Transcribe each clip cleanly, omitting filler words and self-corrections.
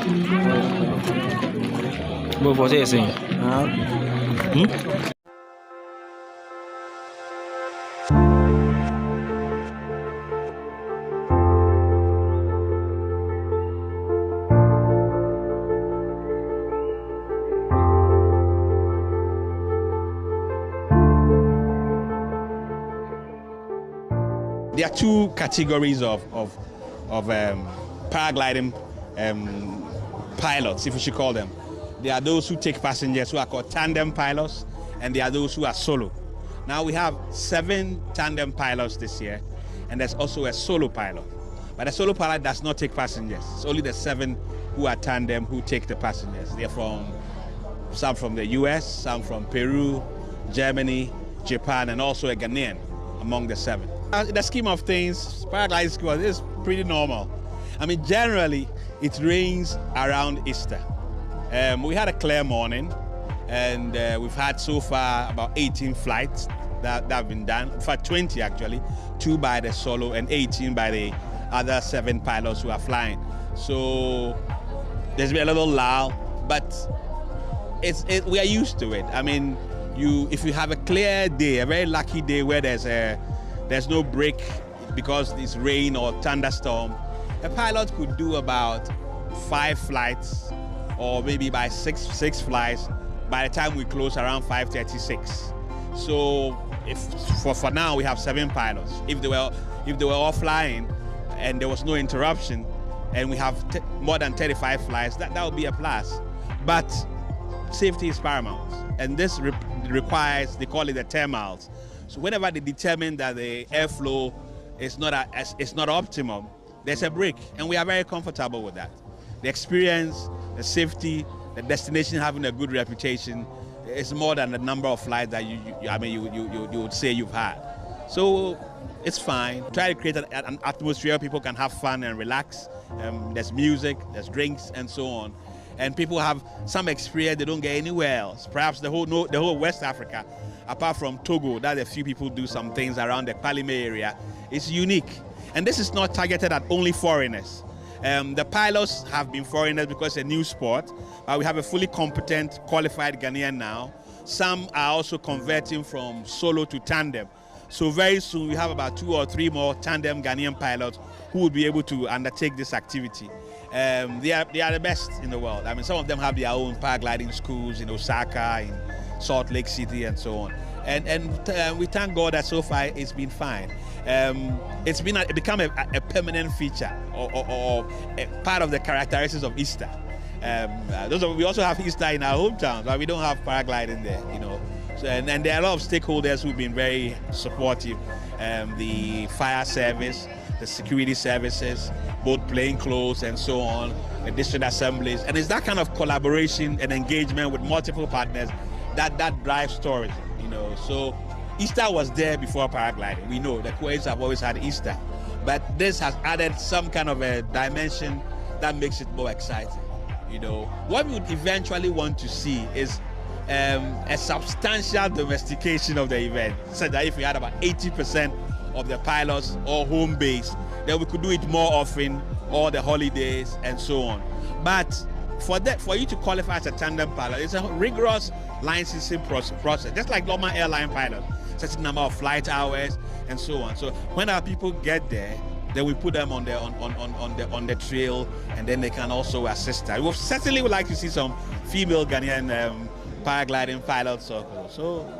But what are you saying? There are two categories of paragliding pilots, if we should call them. There are those who take passengers, who are called tandem pilots, and there are those who are solo. Now we have 7 tandem pilots this year, and there's also a solo pilot. But the solo pilot does not take passengers. It's only the 7 who are tandem who take the passengers. They're some from the US, some from Peru, Germany, Japan, and also a Ghanaian among the 7. In the scheme of things, paragliding school is pretty normal. I mean, generally, it rains around Easter. We had a clear morning, and we've had so far about 18 flights that have been done. In fact, 20 actually, 2 by the solo and 18 by the other 7 pilots who are flying. So there's been a little lull, but we are used to it. I mean, if you have a clear day, a very lucky day where there's no break because it's rain or thunderstorm, a pilot could do about 5 flights or maybe by six flights by the time we close around 5:36. So for now we have 7 pilots. If they were all flying and there was no interruption and we have more than 35 flights, that would be a plus. But safety is paramount, and this requires, they call it the thermals. So whenever they determine that the airflow is not optimum, there's a break, and we are very comfortable with that. The experience, the safety, the destination having a good reputation is more than the number of flights that you would say you've had. So it's fine. Try to create an atmosphere where people can have fun and relax. There's music, there's drinks, and so on. And people have some experience they don't get anywhere else. Perhaps the whole West Africa, apart from Togo, that a few people do some things around the Palime area, is unique. And this is not targeted at only foreigners. The pilots have been foreigners because it's a new sport. We have a fully competent, qualified Ghanaian now. Some are also converting from solo to tandem. So very soon we have about 2 or 3 more tandem Ghanaian pilots who will be able to undertake this activity. They are the best in the world. I mean, some of them have their own paragliding schools in Osaka, in Salt Lake City, and so on. And we thank God that so far it's been fine. It's become a permanent feature or a part of the characteristics of Easter. We also have Easter in our hometowns, but we don't have paragliding there, you know. So, and there are a lot of stakeholders who've been very supportive. The fire service, the security services, both plain clothes and so on, the district assemblies. And it's that kind of collaboration and engagement with multiple partners that drives tourism, you know. So Easter was there before paragliding. We know the Kuwaits have always had Easter, but this has added some kind of a dimension that makes it more exciting, you know. What we would eventually want to see is a substantial domestication of the event, so that if we had about 80% of the pilots all home based, then we could do it more often, all the holidays and so on. But for you to qualify as a tandem pilot, it's a rigorous licensing process, just like normal airline pilot, certain number of flight hours and so on. So when our people get there, then we put them on the trail, and then they can also assist us. We certainly would like to see some female Ghanaian paragliding pilots. So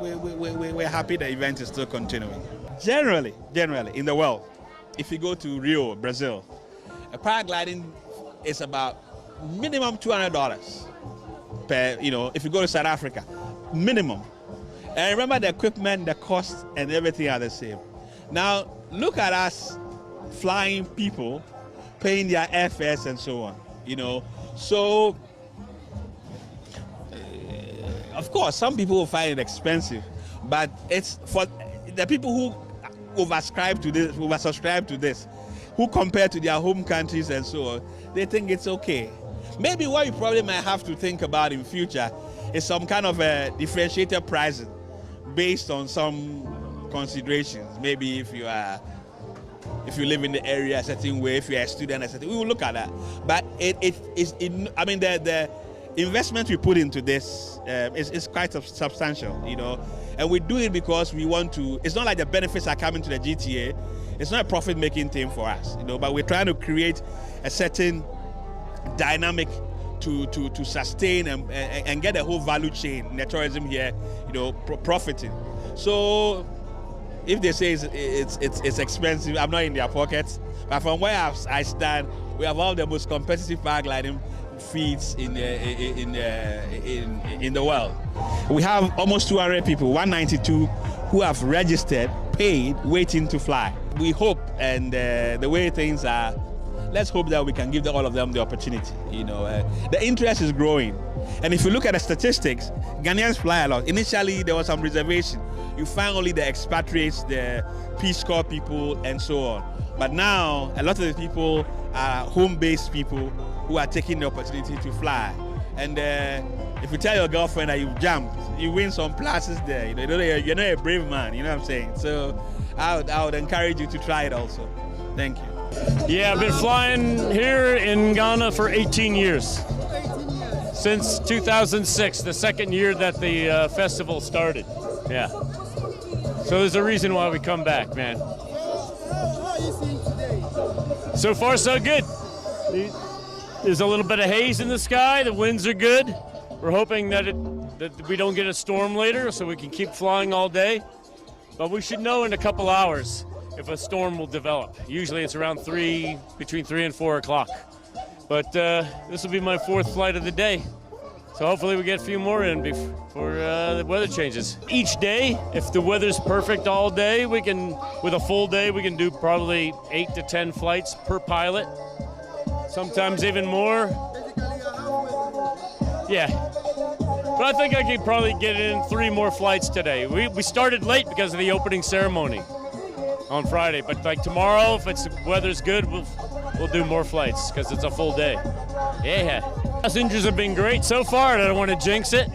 we're happy the event is still continuing. Generally in the world, if you go to Rio, Brazil, a paragliding is about minimum $200 per, you know. If you go to South Africa, minimum. And remember, the equipment, the cost, and everything are the same. Now look at us flying people, paying their airfares and so on, you know. So of course some people will find it expensive, but it's for the people who subscribe to this, who compare to their home countries and so on, they think it's okay. Maybe what you probably might have to think about in future is some kind of a differentiated pricing based on some considerations. Maybe if you are if you live in the area a certain way, if you're a student a certain way, we will look at that. But I mean, the investment we put into this is quite substantial, you know, and we do it because we want to. It's not like the benefits are coming to the GTA. It's not a profit-making thing for us, you know, but we're trying to create a certain dynamic to sustain and get the whole value chain in the tourism here, you know, profiting. So if they say it's expensive, I'm not in their pockets. But from where I stand, we have all the most competitive paragliding feats in the world. We have almost 200 people, 192, who have registered, paid, waiting to fly. We hope, and the way things are, let's hope that we can give all of them the opportunity. You know, the interest is growing, and if you look at the statistics, Ghanaians fly a lot. Initially, there was some reservation. You find only the expatriates, the Peace Corps people, and so on. But now, a lot of the people are home-based people who are taking the opportunity to fly. And if you tell your girlfriend that you've jumped, you win some prizes there. You know, you're not a brave man. You know what I'm saying? So I would encourage you to try it also. Thank you. Yeah, I've been flying here in Ghana for 18 years. Since 2006, the second year that the festival started. Yeah. So there's a reason why we come back, man. How are you seeing today? So far, so good. There's a little bit of haze in the sky. The winds are good. We're hoping that we don't get a storm later, so we can keep flying all day. But we should know in a couple hours if a storm will develop. Usually it's around between 3 and 4 o'clock. But this will be my 4th flight of the day. So hopefully we get a few more in before the weather changes. Each day, if the weather's perfect all day, with a full day, we can do probably 8 to 10 flights per pilot. Sometimes even more. Yeah. But I think I could probably get in 3 more flights today. We started late because of the opening ceremony on Friday. But like tomorrow, if the weather's good, we'll do more flights because it's a full day. Yeah. Passengers have been great so far, and I don't want to jinx it.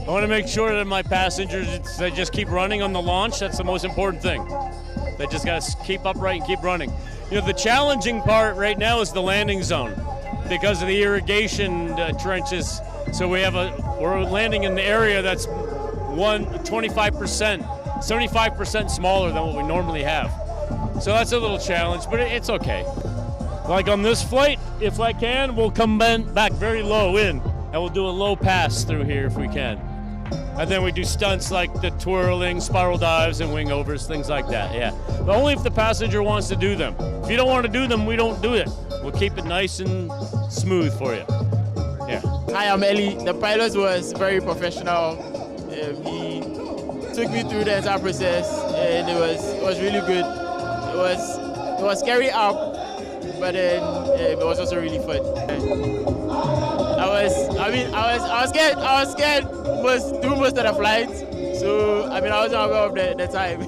I want to make sure that my passengers, they just keep running on the launch. That's the most important thing. They just got to keep upright and keep running. You know, the challenging part right now is the landing zone because of the irrigation trenches. So we're landing in the area that's 25%, 75% smaller than what we normally have. So that's a little challenge, but it's okay. Like on this flight, if I can, we'll come back very low in, and we'll do a low pass through here if we can. And then we do stunts like the twirling, spiral dives, and wing overs, things like that, yeah. But only if the passenger wants to do them. If you don't want to do them, we don't do it. We'll keep it nice and smooth for you, yeah. Hi, I'm Eli. The pilot was very professional. He took me through the entire process, and it was really good. It was scary up, but then it was also really fun. I was scared through most of the flight, so I was not aware of the time.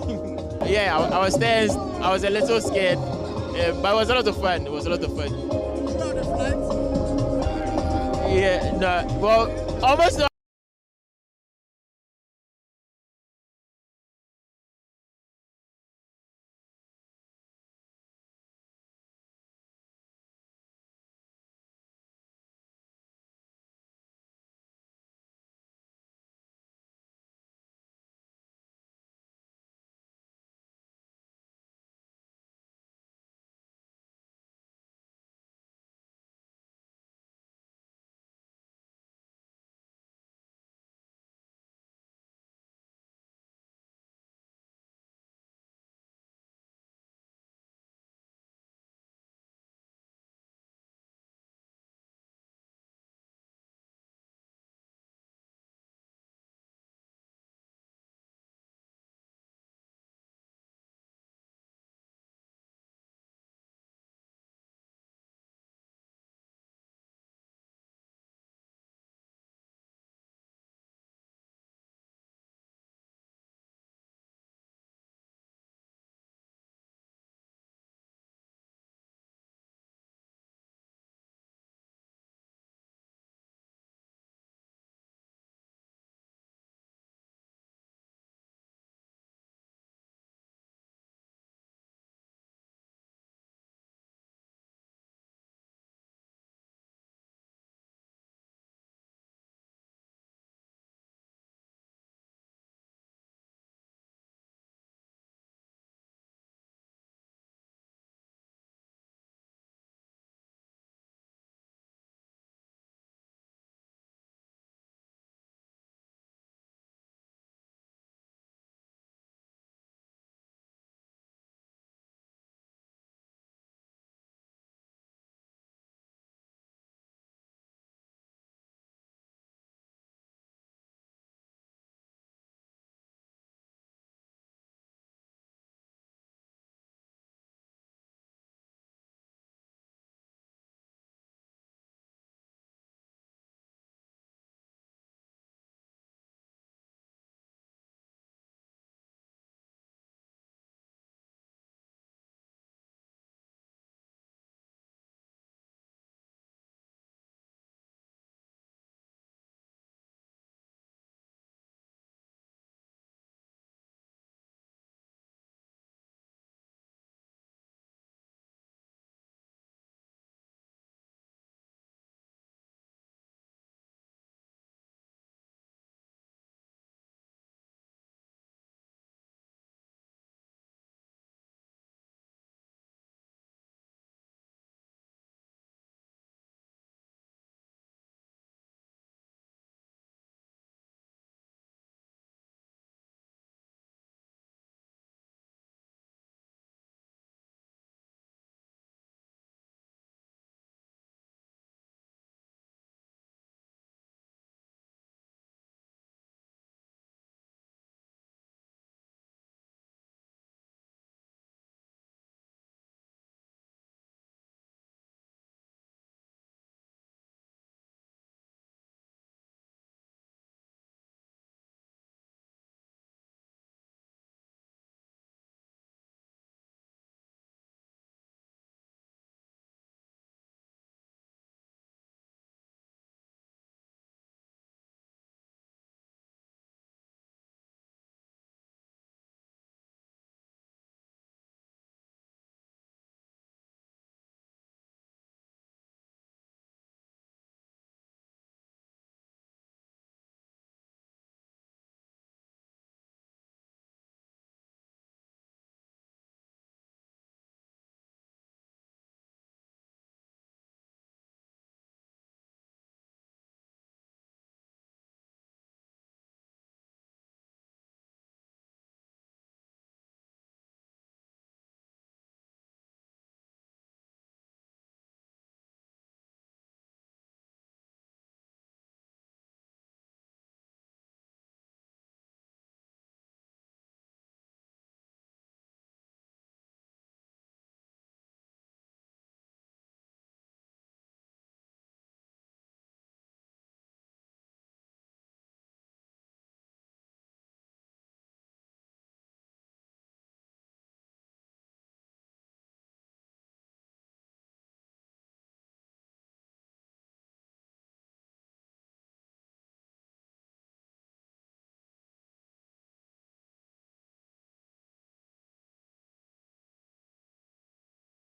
Yeah, I was tense, I was a little scared, but it was a lot of fun. Yeah, no, well, almost.